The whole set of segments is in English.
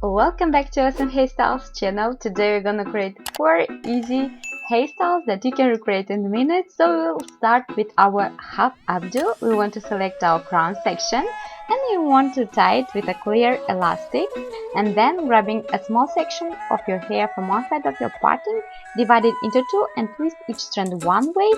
Welcome back to Awesome Hairstyles channel. Today we're gonna create 4 easy hairstyles that you can recreate in minutes. So we'll start with our half updo. We want to select our crown section and we want to tie it with a clear elastic, and then grabbing a small section of your hair from one side of your parting, divide it into two and twist each strand one way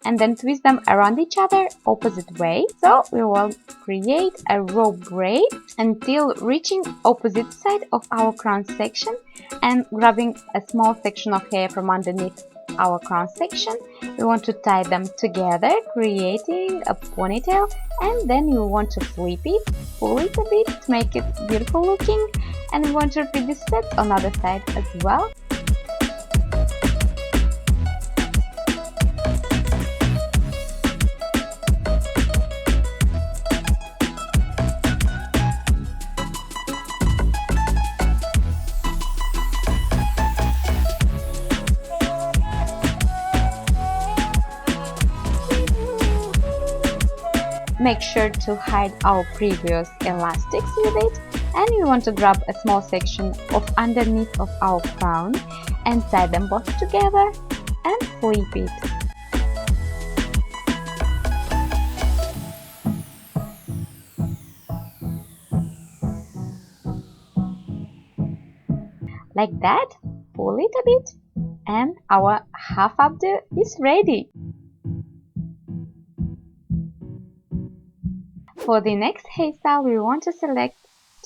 and then twist them around each other opposite way. So we will create a rope braid until reaching opposite side of our crown section, and grabbing a small section of hair from underneath our crown section, we want to tie them together, creating a ponytail, and then you want to flip it, pull it a bit to make it beautiful looking, and we want to repeat this step on the other side as well. Make sure to hide our previous elastics with it, and we want to grab a small section of underneath of our crown and tie them both together and flip it. Like that, pull it a bit, and our half updo is ready. For the next hairstyle, we want to select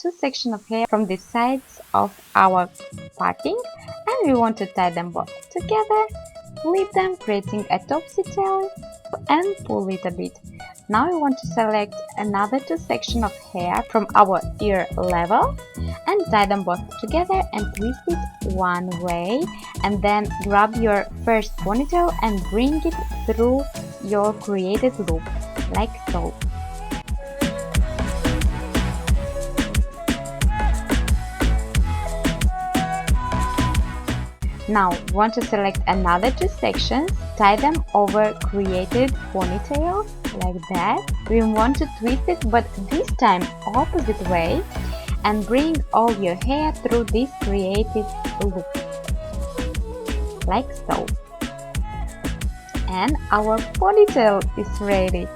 2 sections of hair from the sides of our parting, and we want to tie them both together, flip them, creating a topsy tail, and pull it a bit. Now we want to select another 2 sections of hair from our ear level and tie them both together and twist it one way, and then grab your first ponytail and bring it through your created loop, like so. Now we want to select another 2 sections, tie them over created ponytail like that. We want to twist it, but this time opposite way, and bring all your hair through this created loop like so. And our ponytail is ready.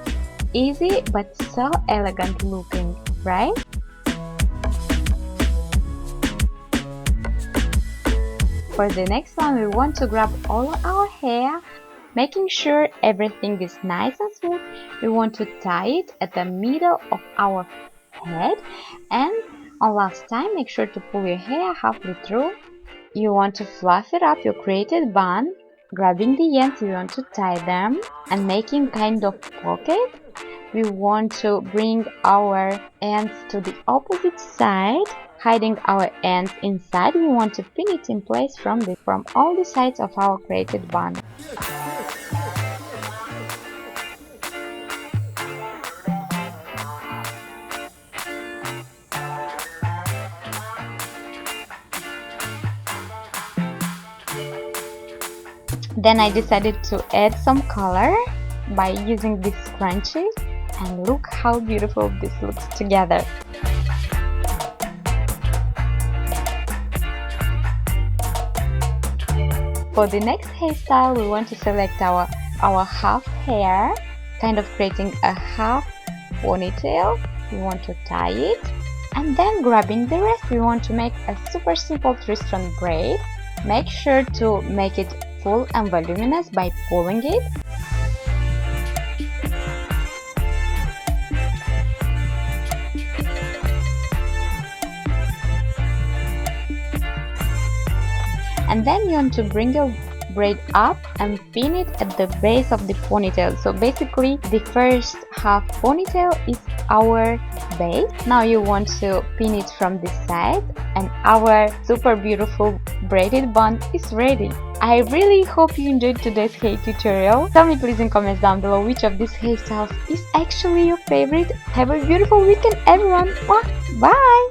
Easy but so elegant looking, right? For the next one, we want to grab all our hair, making sure everything is nice and smooth. We want to tie it at the middle of our head, and on last time, make sure to pull your hair halfway through. You want to fluff it up, your created bun, grabbing the ends, you want to tie them and making kind of pocket. We want to bring our ends to the opposite side, hiding our ends inside. We want to pin it in place from all the sides of our created bun. Then I decided to add some color by using this scrunchie, and look how beautiful this looks together. For the next hairstyle, we want to select our half hair, kind of creating a half ponytail. We want to tie it, and then grabbing the rest, we want to make a super simple 3-strand braid. Make sure to make it full and voluminous by pulling it. And then you want to bring your braid up and pin it at the base of the ponytail. So basically the first half ponytail is our base. Now you want to pin it from this side, and our super beautiful braided bun is ready. I really hope you enjoyed today's hair tutorial. Tell me please in comments down below which of these hairstyles is actually your favorite. Have a beautiful weekend everyone. Bye!